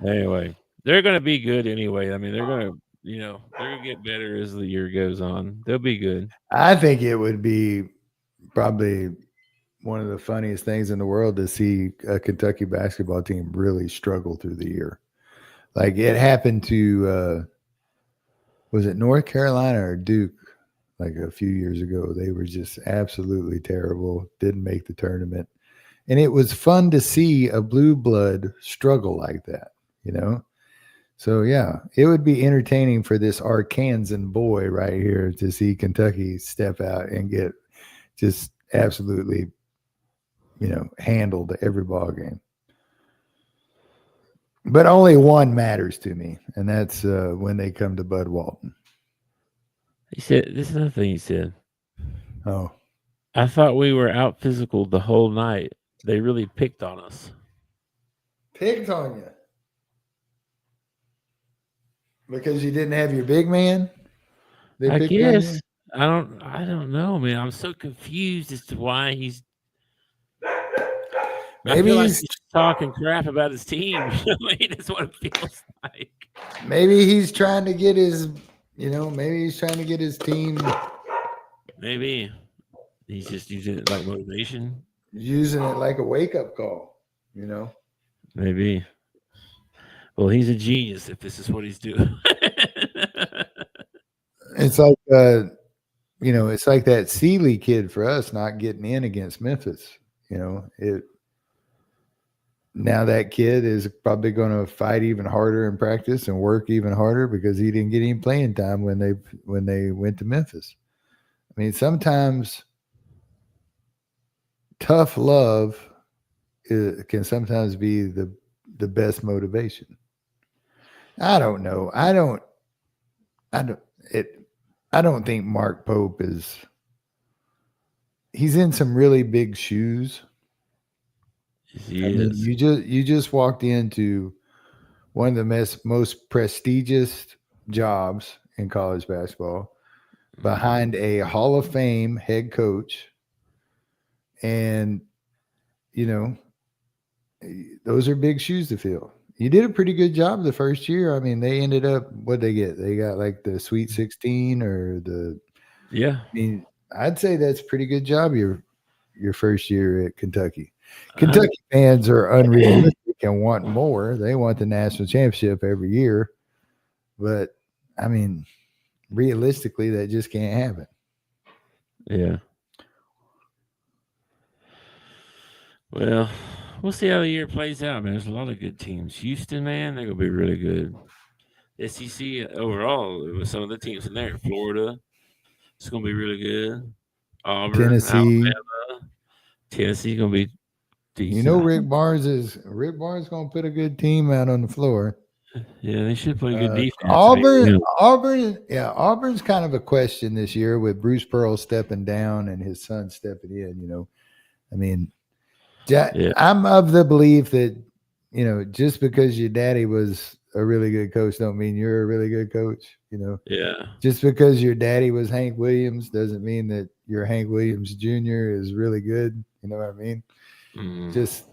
Anyway, they're going to be good anyway. I mean, they're going to, they're going to get better as the year goes on. They'll be good. I think it would be probably one of the funniest things in the world to see a Kentucky basketball team really struggle through the year. Like it happened to, was it North Carolina or Duke? Like a few years ago, they were just absolutely terrible. Didn't make the tournament, and it was fun to see a blue blood struggle like that. So yeah, it would be entertaining for this Arkansan boy right here to see Kentucky step out and get just absolutely, handled every ball game. But only one matters to me, and that's when they come to Bud Walton. He said, this is another thing he said. Oh. I thought we were out physical the whole night. They really picked on us. Picked on you? Because you didn't have your big man? I guess. I don't know, man. I'm so confused as to why he's I feel like he's talking crap about his team. That's what it feels like. Maybe he's trying to get his maybe he's trying to get his team. Maybe he's just using it like motivation. Using it like a wake-up call, Maybe. Well, he's a genius if this is what he's doing. It's like, it's like that Sealy kid for us not getting in against Memphis. Now that kid is probably going to fight even harder in practice and work even harder because he didn't get any playing time when they went to Memphis. I mean, sometimes tough love can sometimes be the best motivation. I don't know. I don't think Mark Pope he's in some really big shoes. You just walked into one of the most prestigious jobs in college basketball behind a Hall of Fame head coach. And, those are big shoes to fill. You did a pretty good job the first year. I mean, they ended up, what'd they get? They got like the Sweet 16 or yeah. I mean, I'd say that's a pretty good job your first year at Kentucky. Kentucky fans are unrealistic and want more. They want the national championship every year. But, I mean, realistically, that just can't happen. Yeah. Well, we'll see how the year plays out, man. There's a lot of good teams. Houston, man, they're going to be really good. SEC overall, with some of the teams in there. Florida, it's going to be really good. Auburn, Tennessee. Alabama. Tennessee's going to be decent. Rick Barnes going to put a good team out on the floor. Yeah, they should play good defense. Auburn's kind of a question this year with Bruce Pearl stepping down and his son stepping in, I mean, I'm of the belief that, just because your daddy was a really good coach don't mean you're a really good coach, Yeah. Just because your daddy was Hank Williams doesn't mean that your Hank Williams Jr. is really good. You know what I mean? Just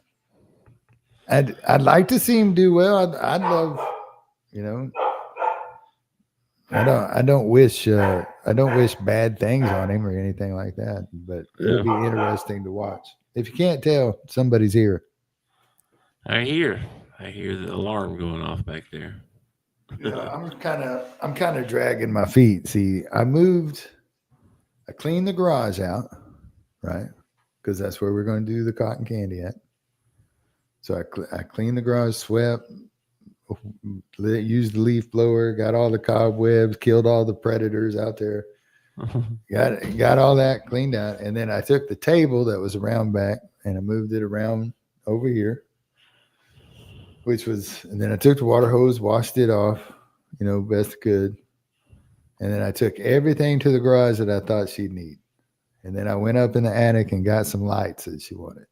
I'd like to see him do well. I'd love, I don't wish bad things on him or anything like that, but it'll be interesting to watch. If you can't tell, somebody's here. I hear the alarm going off back there. I'm kind of dragging my feet. See, I cleaned the garage out, right? Because that's where we're going to do the cotton candy at. So I cleaned the garage, swept, used the leaf blower, got all the cobwebs, killed all the predators out there. Got all that cleaned out, and then I took the table that was around back and I moved it around over here, and then I took the water hose, washed it off, best I could, and then I took everything to the garage that I thought she'd need, and then I went up in the attic and got some lights that she wanted,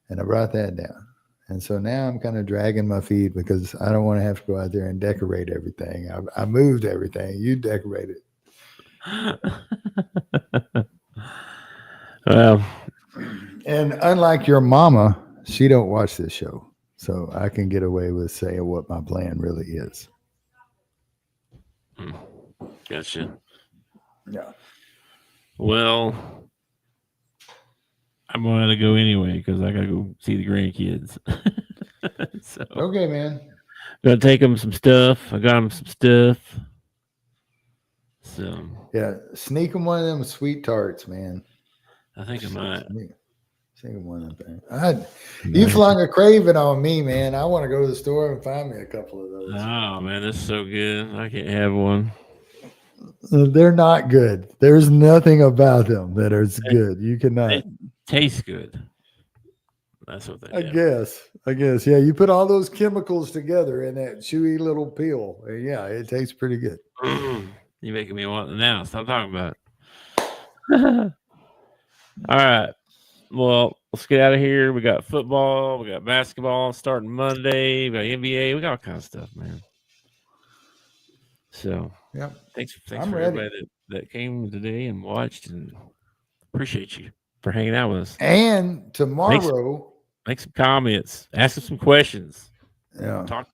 and I brought that down, and so now I'm kind of dragging my feet because I don't want to have to go out there and decorate everything. I moved everything. You decorated. Well, And unlike your mama, she don't watch this show. So I can get away with saying what my plan really is. gotcha. Yeah. Well, I'm gonna have to go anyway because I gotta go see the grandkids. So Okay, man. gonna take them some stuff. I got them some stuff. So Yeah. Sneak them one of them sweet tarts, man. I think I might. Sneak them one of them things. You flung a craving on me, man. I want to go to the store and find me a couple of those. Oh man, that's so good. I can't have one. They're not good. There's nothing about them that is good. You cannot. It tastes good. That's what they I do. guess. Yeah, you put all those chemicals together in that chewy little peel. And yeah, it tastes pretty good. You're making me want it now. Stop talking about it. All right. Well, let's get out of here. We got football. We got basketball starting Monday. We got NBA. We got all kinds of stuff, man. So, Yep. thanks for I'm ready. everybody that came today and watched, and appreciate you for hanging out with us. And tomorrow, Make some comments. Ask us some questions. yeah. Talk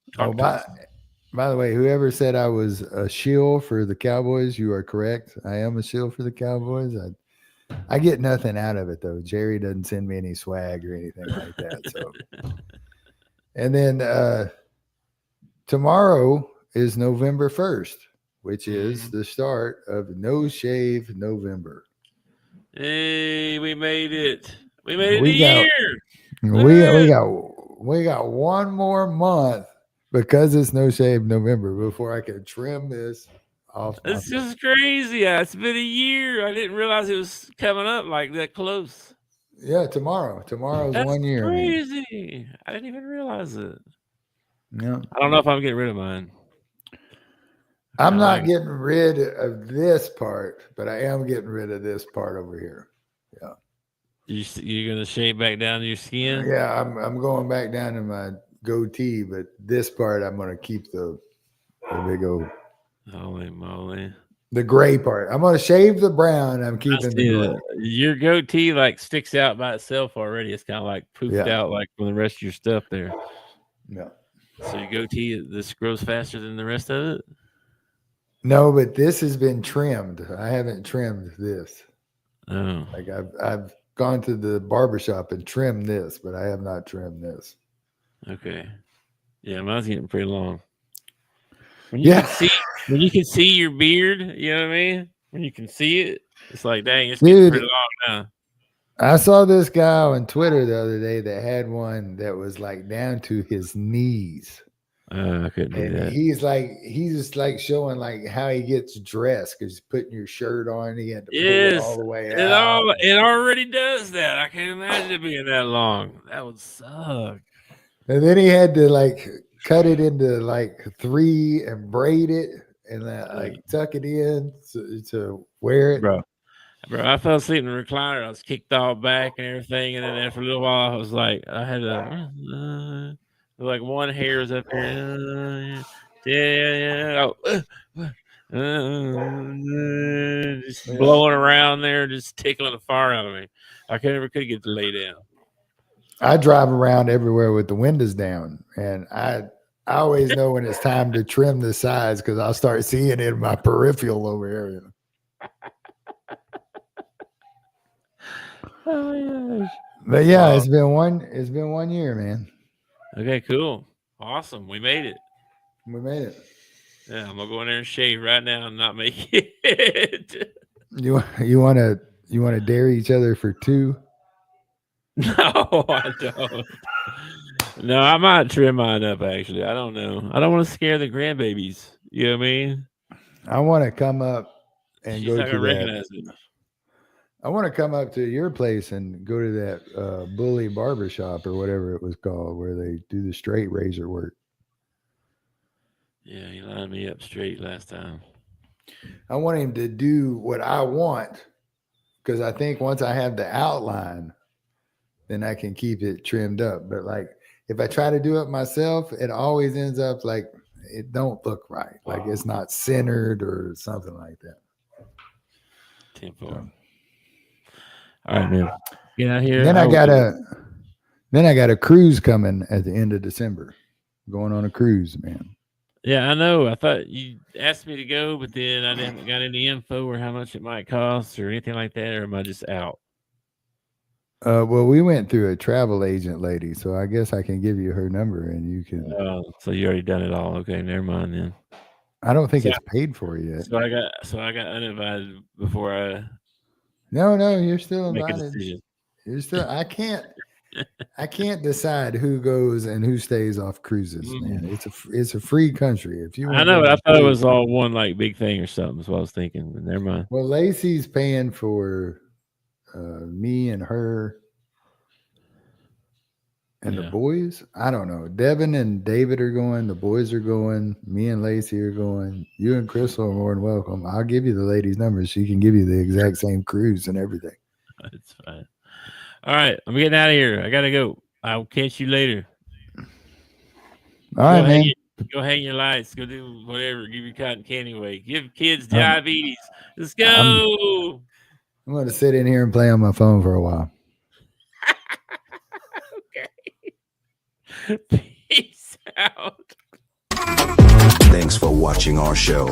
By the way, whoever said I was a shill for the Cowboys, you are correct. I am a shill for the Cowboys. I get nothing out of it though. Jerry doesn't send me any swag or anything like that. So, and then tomorrow is November 1st, which is the start of No Shave November. Hey, we made it. We made it We a got- year. We got one more month because it's No Shave November before I can trim this off. It's just crazy. It's been a year. I didn't realize it was coming up like that close. Yeah, tomorrow. Tomorrow's That's 1 year. Man. crazy. I didn't even realize it. Yeah. I don't know if I'm getting rid of mine. I'm not like getting rid of this part, but I am getting rid of this part over here. Yeah. You're gonna shave back down to your skin. Yeah, I'm going back down to my goatee, but this part I'm gonna keep the big old Holy moly! the gray part. I'm gonna shave the brown. I'm I keeping see the gray. that. Your goatee like sticks out by itself already. It's kind of like poofed out like from the rest of your stuff there. Yeah. So your goatee, this grows faster than the rest of it. No, but this has been trimmed. I haven't trimmed this. Oh, Like I've gone to the barbershop and trimmed this, but I have not trimmed this. okay. Yeah, mine's getting pretty long. When you can see your beard, you know what I mean? When you can see it, it's like, dang, it's getting pretty long now. I saw this guy on Twitter the other day that had one that was like down to his knees. I couldn't do that. He's just like showing like how he gets dressed because he's putting your shirt on. He had to pull it all the way out. It already does that. I can't imagine it being that long. That would suck. And then he had to like cut it into like 3 and braid it and like tuck it in to wear it. Bro, I fell asleep in the recliner. I was kicked all back and everything. And then after a little while, I was like, I had to, like one hair was up here. Just blowing around there, just tickling the fire out of me. I never could get to lay down. I drive around everywhere with the windows down, and I always know when it's time to trim the sides because I'll start seeing it in my peripheral over here. You know? Oh yeah. But yeah, it's been 1 year, man. Okay, cool. Awesome. We made it. We made it. Yeah, I'm gonna go in there and shave right now and not make it. You want to dare each other for 2? No, I don't. No, I might trim mine up actually. I don't know. I don't want to scare the grandbabies. You know what I mean? I want to come up and She's go not to gonna that. recognize it. I want to come up to your place and go to that Bully Barbershop or whatever it was called, where they do the straight razor work. Yeah, he lined me up straight last time. I want him to do what I want because I think once I have the outline, then I can keep it trimmed up. But like if I try to do it myself, it always ends up like it don't look right. Like it's not centered or something like that. 10-4. All right, man. Get out here. Then I got a cruise coming at the end of December. Going on a cruise, man. Yeah, I know. I thought you asked me to go, but then I haven't got any info or how much it might cost or anything like that, or am I just out? Well, we went through a travel agent lady, so I guess I can give you her number and you can. So you already done it all. Okay, never mind then. I don't think it's paid for yet. So I got uninvited before I. No, you're still make a invited. decision. You're still. I can't decide who goes and who stays off cruises, man. It's a free country. If you, I know. I thought it was all one like big thing or something. That's what I was thinking. But never mind. Well, Lacey's paying for me and her and the boys. I don't know. Devin and David are going. The boys are going. Me and Lacey are going. You and Crystal are more than welcome. I'll give you the lady's number. She can give you the exact same cruise and everything. It's fine. All right, I'm getting out of here. I gotta go. I'll catch you later. All right, man. Go hang your lights. Go do whatever. Give your cotton candy away. Give kids diabetes. Let's go. I'm going to sit in here and play on my phone for a while. Okay. Peace out. Thanks for watching our show.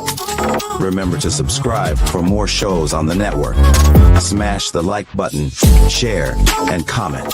Remember to subscribe for more shows on the network. Smash the like button, share, and comment.